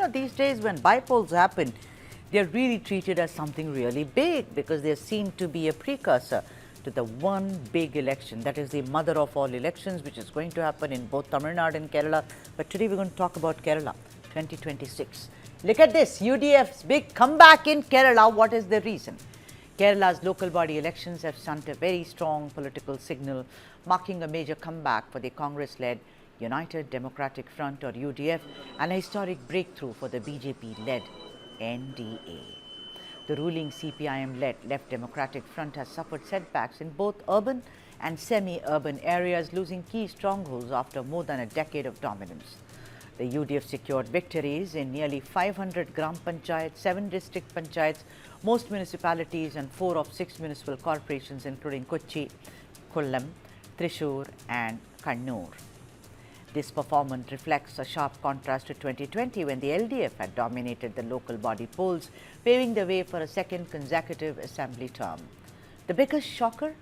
these days when bipolls happen, they're really treated as something really big because they're seen to be a precursor to the one big election, that is the mother of all elections, which is going to happen in both Tamil Nadu and Kerala. But today we're going to talk about Kerala 2026. Look at this, UDF's big comeback in Kerala. What is the reason? Kerala's local body elections have sent a very strong political signal, marking a major comeback for the Congress-led United Democratic Front or UDF, and a historic breakthrough for the BJP-led NDA. The ruling CPIM-led Left Democratic Front has suffered setbacks in both urban and semi-urban areas, losing key strongholds after more than a decade of dominance. The UDF secured victories in nearly 500 Gram Panchayats, 7 district panchayats, most municipalities and 4 of 6 municipal corporations including Kochi, Kollam, Thrissur and Kannur. This performance reflects a sharp contrast to 2020 when the LDF had dominated the local body polls, paving the way for a second consecutive assembly term. The biggest shocker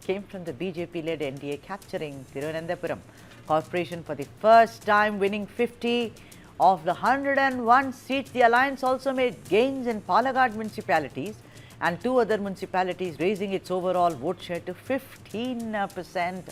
came from the BJP-led NDA capturing Thiruvananthapuram Corporation for the first time, winning 50 of the 101 seats. The alliance also made gains in Palakkad municipalities and 2 other municipalities, raising its overall vote share to 15%.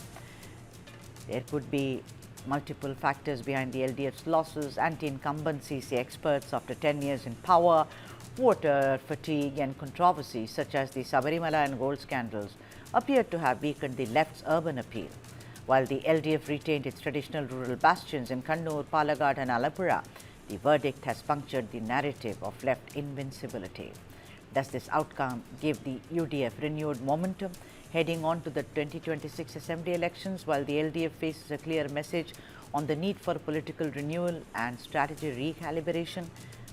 There could be multiple factors behind the LDF's losses. Anti-incumbency, say experts, after 10 years in power, voter fatigue and controversies such as the Sabarimala and gold scandals appeared to have weakened the left's urban appeal. While the LDF retained its traditional rural bastions in Kannur, Palakkad and Alappuzha, the verdict has punctured the narrative of left invincibility. Does this outcome give the UDF renewed momentum heading on to the 2026 assembly elections, while the LDF faces a clear message on the need for political renewal and strategy recalibration?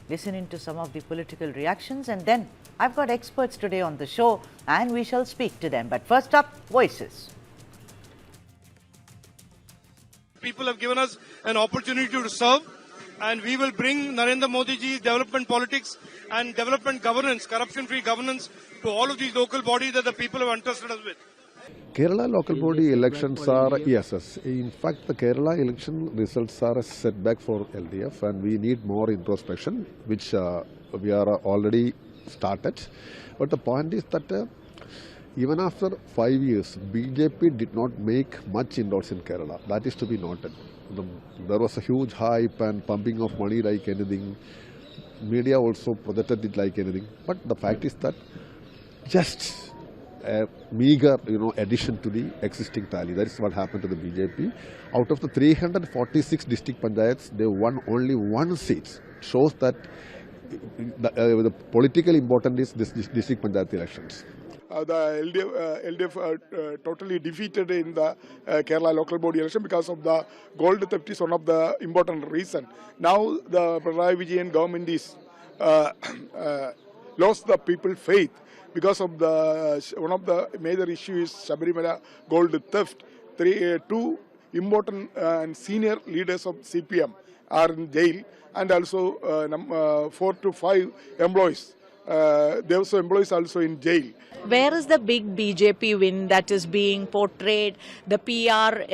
Listen into some of the political reactions, and then I've got experts today on the show and we shall speak to them. But first up, voices. People have given us an opportunity to serve, and we will bring Narendra Modi ji's development politics and development governance, corruption-free governance to all of these local bodies that the people have entrusted us with. Kerala local body elections are, yes. In fact, the Kerala election results are a setback for LDF, and we need more introspection, which we are already started. But the point is that even after 5 years, BJP did not make much inroads in Kerala. That is to be noted. There was a huge hype and pumping of money like anything. Media also projected it like anything. But the fact is that just a meager, addition to the existing tally. That is what happened to the BJP. Out of the 346 district panchayats, they won only 1 seat. Shows that the political important is this district panchayat elections. The LDF totally defeated in the Kerala local body election because of the gold theft is one of the important reason. Now the Pinarayi Vijayan government is lost the people faith because of the one of the major issues is Sabarimala gold theft. 2 important and senior leaders of CPM are in jail, and also 4 to 5 employees. There also employees also in jail. Where is the big BJP win that is being portrayed? The PR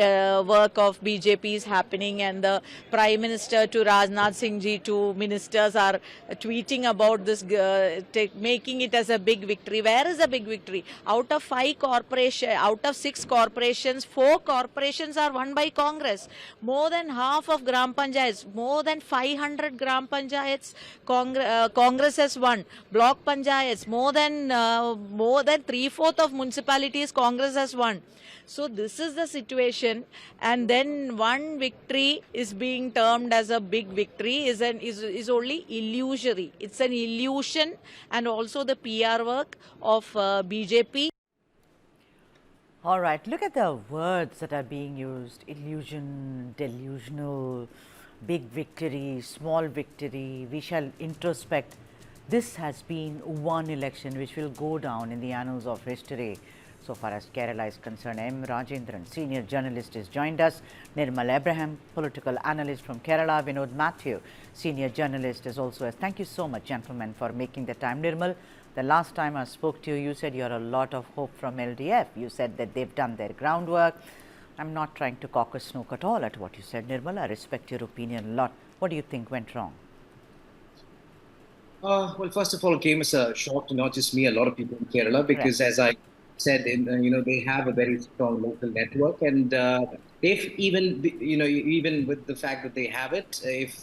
work of BJP is happening, and the Prime Minister to Rajnath Singh ji, 2 ministers are tweeting about this, making it as a big victory. Where is the big victory? Out of 6 corporations, 4 corporations are won by Congress. More than half of Gram Panchayats, more than 500 Gram Panchayats, Congress has won. Block Panchayats, more than 3/4 of municipalities Congress has won. So this is the situation, and then one victory is being termed as a big victory is only illusory. It's an illusion, and also the PR work of BJP. All right, look at the words that are being used: illusion, delusional, big victory, small victory. We shall introspect. This has been one election which will go down in the annals of history. So far as Kerala is concerned, M. Rajendran, senior journalist, has joined us. Nirmal Abraham, political analyst from Kerala. Vinod Matthew, senior journalist, is also. Thank you so much, gentlemen, for making the time. Nirmal, the last time I spoke to you, you said you are a lot of hope from LDF. You said that they've done their groundwork. I'm not trying to cock a snook at all at what you said, Nirmal. I respect your opinion a lot. What do you think went wrong? Well, first of all, it came as a shock to not just me, a lot of people in Kerala, because as I said, they have a very strong local network, and if even even with the fact that they have it, if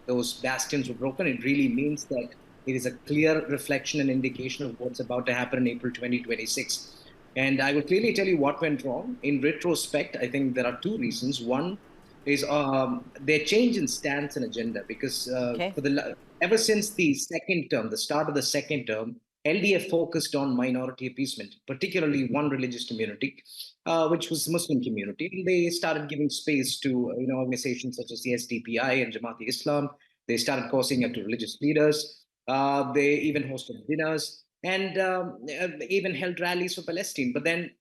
those bastions were broken, it really means that it is a clear reflection and indication of what's about to happen in April 2026. And I will clearly tell you what went wrong. In retrospect, I think there are two reasons. One is their change in stance and agenda, because ever since the second term, the start of the second term, LDF focused on minority appeasement, particularly one religious community, which was the Muslim community. And they started giving space to organizations such as the SDPI and Jamaat-e-Islam. They started causing up to religious leaders. They even hosted dinners and even held rallies for Palestine. But then,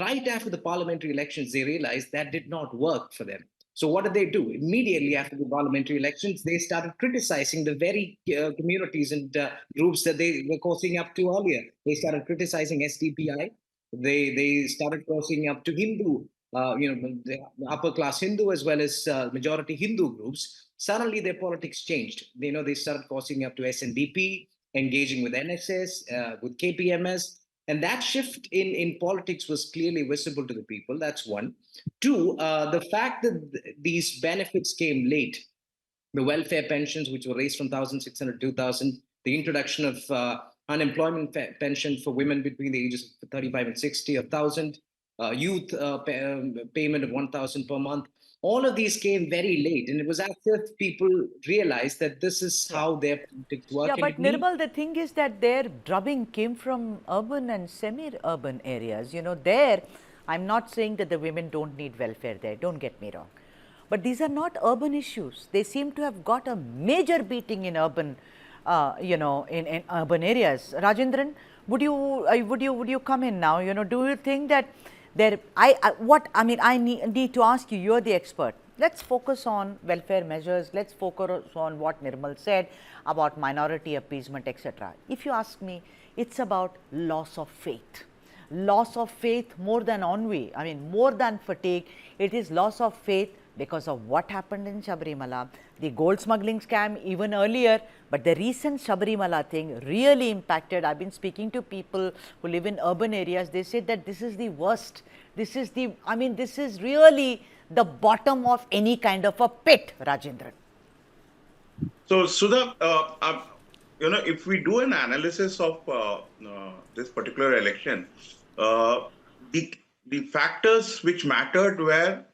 right after the parliamentary elections, they realized that did not work for them. So what did they do? Immediately after the parliamentary elections, they started criticizing the very communities and groups that they were causing up to earlier. They started criticizing SDPI. They started causing up to Hindu, the upper class Hindu as well as majority Hindu groups. Suddenly their politics changed. They started causing up to SNDP, engaging with NSS, with KPMS. And that shift in politics was clearly visible to the people. That's one. Two, the fact that these benefits came late, the welfare pensions, which were raised from 1,600 to 2,000, the introduction of unemployment pension for women between the ages of 35 and 60, 1,000, youth payment of 1,000 per month. All of these came very late, and it was as if people realized that this is how their politics work. Yeah, but Nirmal, the thing is that their drubbing came from urban and semi-urban areas. There, I'm not saying that the women don't need welfare there, don't get me wrong. But these are not urban issues. They seem to have got a major beating in urban, in urban areas. Rajendran, would you come in now? Do you think that I need to ask you, you're the expert. Let's focus on welfare measures. Let's focus on what Nirmal said about minority appeasement, etc. If you ask me, it's about loss of faith. Loss of faith more than ennui. More than fatigue. It is loss of faith because of what happened in Sabarimala, the gold smuggling scam even earlier, but the recent Sabarimala thing really impacted. I've been speaking to people who live in urban areas. They said that this is the worst. This is really the bottom of any kind of a pit, Rajendran. So, Sudha, if we do an analysis of this particular election, the factors which mattered were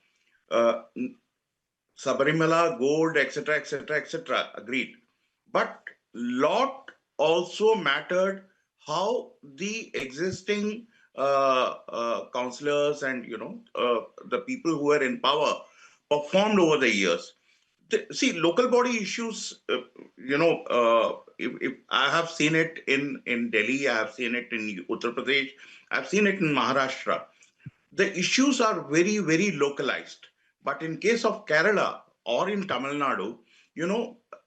Sabarimala, gold, etc., etc., etc. Agreed. But lot also mattered how the existing councillors and the people who were in power performed over the years. See, local body issues. If I have seen it in Delhi, I have seen it in Uttar Pradesh, I have seen it in Maharashtra. The issues are very, very localized. But in case of Kerala or in Tamil Nadu,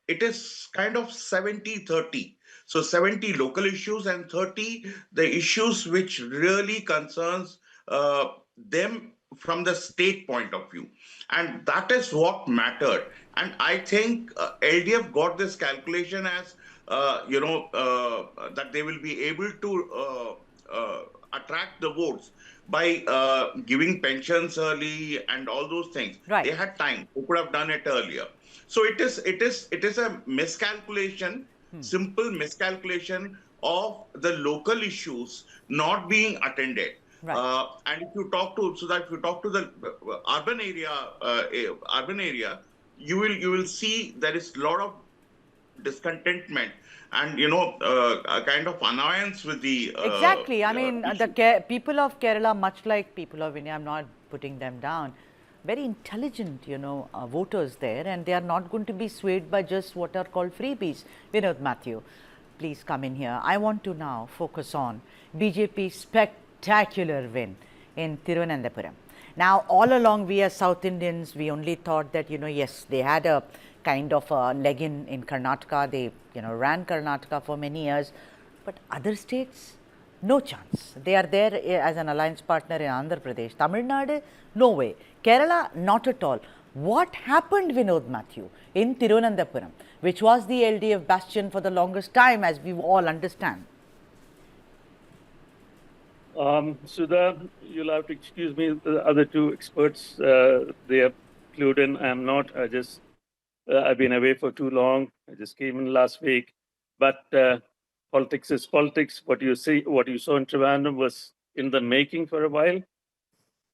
it is kind of 70-30. So 70 local issues and 30 the issues which really concerns them from the state point of view. And that is what mattered. And I think LDF got this calculation as, that they will be able to attract the votes by giving pensions early and all those things. Right. They had time. They could have done it earlier. So it is a miscalculation, simple miscalculation of the local issues not being attended. Right. And if you talk to the urban area, you will see there is a lot of discontentment and a kind of annoyance with the exactly. The people of Kerala, much like people of India, I'm not putting them down, very intelligent, voters there, and they are not going to be swayed by just what are called freebies. Vinod Matthew, please come in here. I want to now focus on BJP's spectacular win in Thiruvananthapuram. Now, all along, we as South Indians, we only thought that, yes, they had a kind of a leg in Karnataka. They, ran Karnataka for many years. But other states, no chance. They are there as an alliance partner in Andhra Pradesh. Tamil Nadu, no way. Kerala, not at all. What happened, Vinod Matthew, in Thiruvananthapuram, which was the LDF bastion for the longest time, as we all understand? Sudha, you'll have to excuse me. The other two experts, they are clued in. I'm not. I've been away for too long. I just came in last week. But politics is politics. What you saw in Trivandrum was in the making for a while.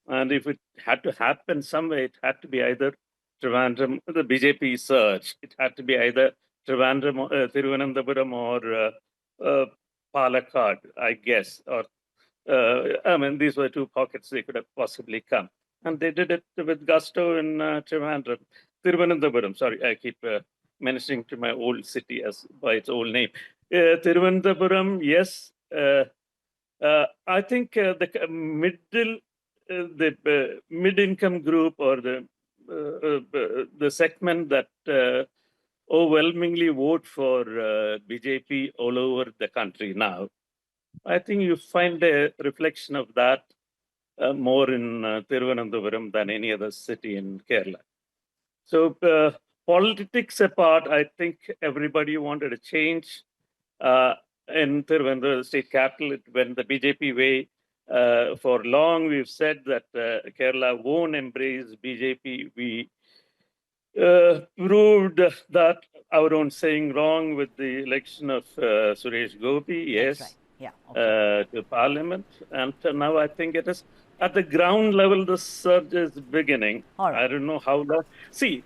And if it had to happen some way, it had to be either Trivandrum, the BJP surge. It had to be either Trivandrum, Thiruvananthapuram, or Palakkad, I guess. Or I mean, these were two pockets they could have possibly come. And they did it with gusto in Trivandrum. Thiruvananthapuram, sorry, I keep mentioning to my old city as by its old name. Thiruvananthapuram, yes. I think the mid-income group, or the segment that overwhelmingly vote for BJP all over the country now, I think you find a reflection of that more in Thiruvananthapuram than any other city in Kerala. So politics apart, I think everybody wanted a change. In Thiruvananthapuram, the state capital, it went the BJP way. For long, we've said that Kerala won't embrace BJP. We proved that our own saying wrong with the election of Suresh Gopi, yes, right. Yeah, okay. To Parliament. And now I think it is at the ground level, the surge is beginning. All right. I don't know how long. See,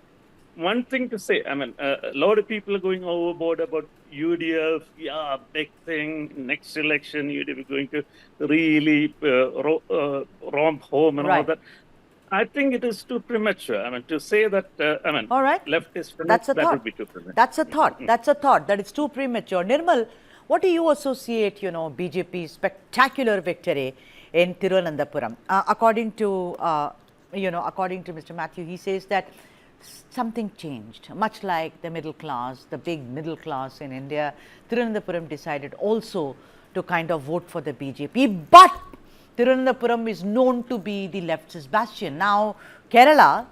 one thing to say, I mean, a lot of people are going overboard about UDF. Yeah, big thing. Next election, UDF is going to really romp home and all that. I think it is too premature. I mean, to say that, all right. left is finished, That's a that thought. would be too premature. That's a thought. That's a thought, that it's too premature. Nirmal, what do you associate, BJP's spectacular victory in Thiruvananthapuram? According to Mr. Matthew, he says that something changed, much like the middle class, the big middle class in India. Thiruvananthapuram decided also to kind of vote for the BJP, but Thiruvananthapuram is known to be the leftist bastion. Now, Kerala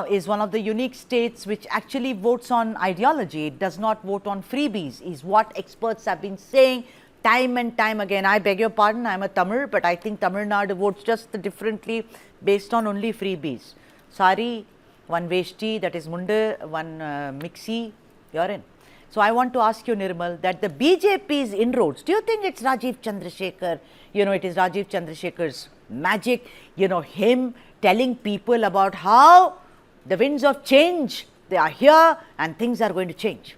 is one of the unique states which actually votes on ideology. It does not vote on freebies, is what experts have been saying time and time again. I beg your pardon, I'm a Tamil, but I think Tamil Nadu votes just differently based on only freebies. Sari, one veshti, that is munde, one mixi, you're in. So I want to ask you, Nirmal, that the BJP's inroads, do you think it's Rajiv Chandrasekhar? It is Rajiv Chandrasekhar's magic, him telling people about how the winds of change, they are here and things are going to change?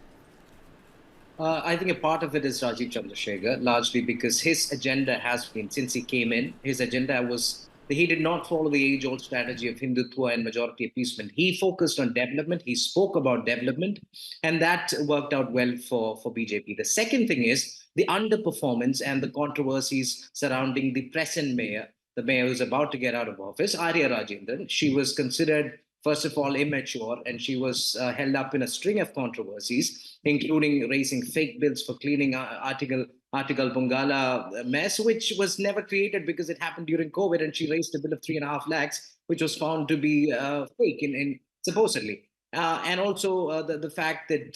I think a part of it is Rajiv Chandrasekhar, largely because his agenda has been, since he came in, his agenda was he did not follow the age-old strategy of Hindutva and majority appeasement. He focused on development. He spoke about development, and that worked out well for BJP. The second thing is the underperformance and the controversies surrounding the present mayor, the mayor who's about to get out of office, Arya Rajendran. She was considered, first of all, immature, and she was held up in a string of controversies, including raising fake bills for cleaning Article Bungala mess, which was never created because it happened during COVID, and she raised a bill of 3.5 lakhs, which was found to be fake in supposedly. And also the fact that,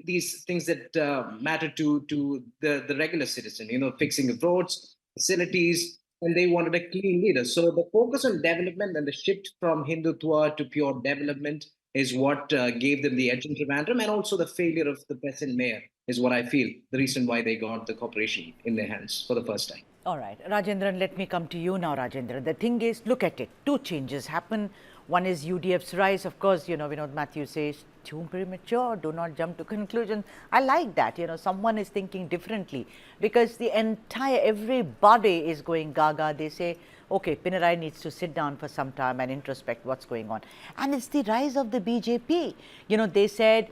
these things that matter to the regular citizen, fixing of roads, facilities, and they wanted a clean leader. So the focus on development and the shift from Hindutva to pure development is what gave them the edge in Trivandrum, and also the failure of the present mayor is what I feel the reason why they got the corporation in their hands for the first time. All right, Rajendran, let me come to you now, Rajendran. The thing is, look at it, two changes happen. One is UDF's rise. Of course, Vinod Matthew says, too premature, do not jump to conclusions. I like that, someone is thinking differently, because everybody is going gaga. They say, okay, Pinarayi needs to sit down for some time and introspect what's going on. And it's the rise of the BJP. They said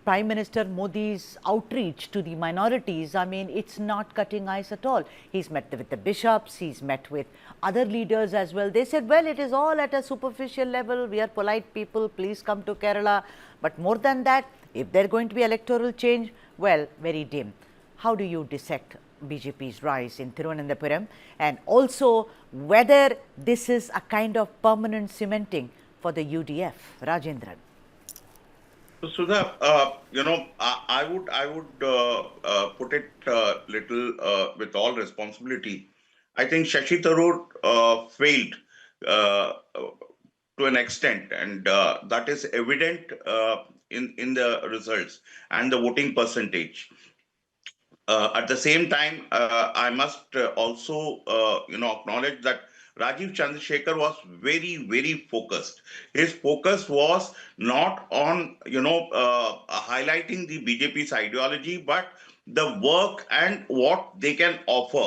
Prime Minister Modi's outreach to the minorities, I mean, it's not cutting ice at all. He's met with the bishops, he's met with other leaders as well. They said, well, it is all at a superficial level. We are polite people, please come to Kerala. But more than that, if there's going to be electoral change, well, very dim. How do you dissect BJP's rise in Thiruvananthapuram, and also whether this is a kind of permanent cementing for the UDF? Rajendran. So Sudha, I would put it little with all responsibility. I think Shashi Tharoor failed to an extent, and that is evident in the results and the voting percentage. At the same time, I must also, acknowledge that Rajiv Chandrasekhar was very, very focused. His focus was not on, highlighting the BJP's ideology, but the work and what they can offer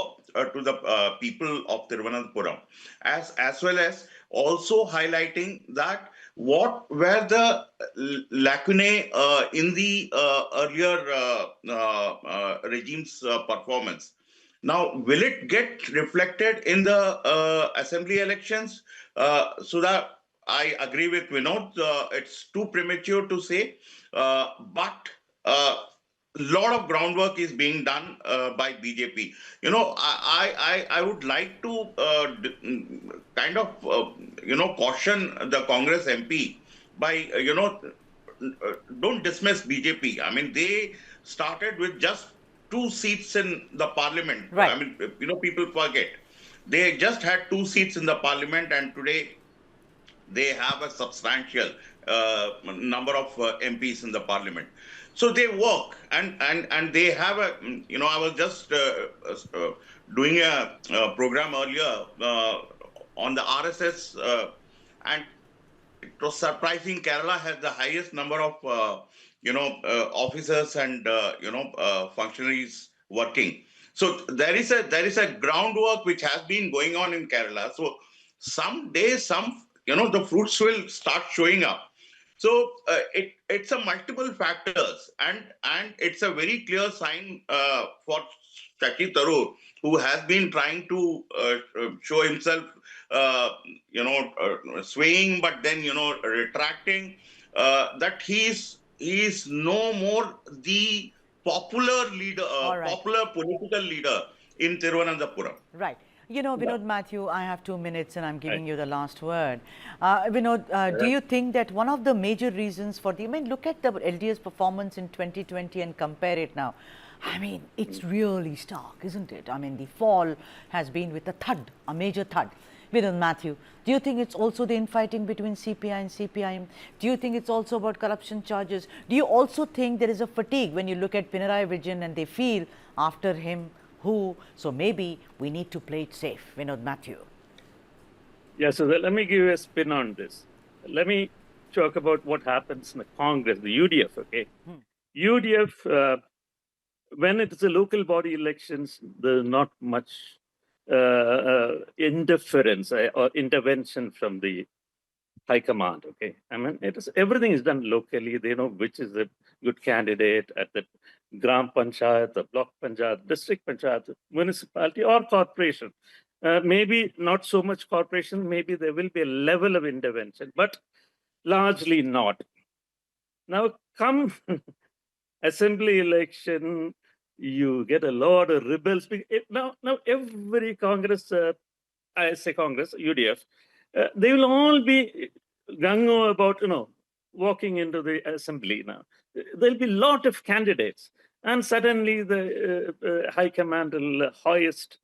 to the people of Thiruvananthapuram, as well as also highlighting that what were the lacunae in the earlier regime's performance. Now, will it get reflected in the assembly elections? So that I agree with Vinod, it's too premature to say, but lot of groundwork is being done by BJP. I would like to kind of caution the Congress MP by don't dismiss BJP. I mean, they started with just 2 seats in the parliament. Right. I mean, people forget they just had 2 seats in the parliament, and today they have a substantial number of MPs in the parliament. So they work, and they have a, I was just doing a program earlier on the RSS, and it was surprising. Kerala has the highest number of, officers and, functionaries working. So there is a groundwork which has been going on in Kerala. So someday, the fruits will start showing up. So it's a multiple factors, and it's a very clear sign for Shashi Tharoor, who has been trying to show himself, swaying, but then retracting, that he is no more the popular leader, Right. popular political leader in Thiruvananthapuram. Right. Vinod Matthew, I have 2 minutes and I'm giving you the last word. Vinod, do you think that one of the major reasons for look at the LDS performance in 2020 and compare it now. I mean, it's really stark, isn't it? I mean, the fall has been with a thud, a major thud. Vinod Matthew, do you think it's also the infighting between CPI and CPIM? Do you think it's also about corruption charges? Do you also think there is a fatigue when you look at Pinarayi Vijayan and they feel after him, so maybe we need to play it safe? Vinod Matthew. Yeah, so let me give you a spin on this. Let me talk about what happens in the Congress, the UDF, okay? UDF, when it's a local body elections, there's not much interference or intervention from the high command, okay? I mean, everything is done locally. They know which is a good candidate at the Gram Panchayat, the Block Panchayat, District Panchayat, municipality or corporation. Maybe not so much corporation, maybe there will be a level of intervention, but largely not. Now, come assembly election, you get a lot of rebels. Now every Congress, I say Congress, UDF, they will all be gung-ho about, walking into the assembly now. There'll be a lot of candidates. And suddenly the high command will hoist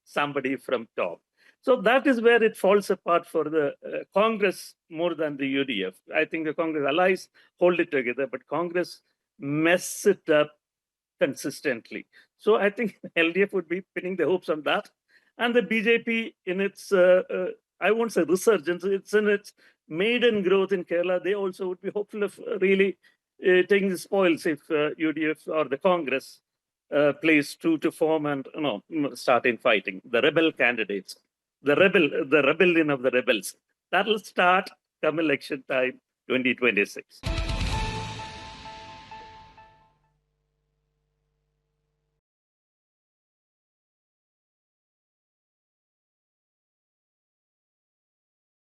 somebody from top. So that is where it falls apart for the Congress more than the UDF. I think the Congress allies hold it together, but Congress mess it up consistently. So I think LDF would be pinning the hopes on that. And the BJP in its, I won't say resurgence, it's in its maiden growth in Kerala. They also would be hopeful of really taking the spoils if UDF or the Congress plays true to form and start in fighting. The rebel candidates, the rebellion of the rebels. That will start come election time 2026.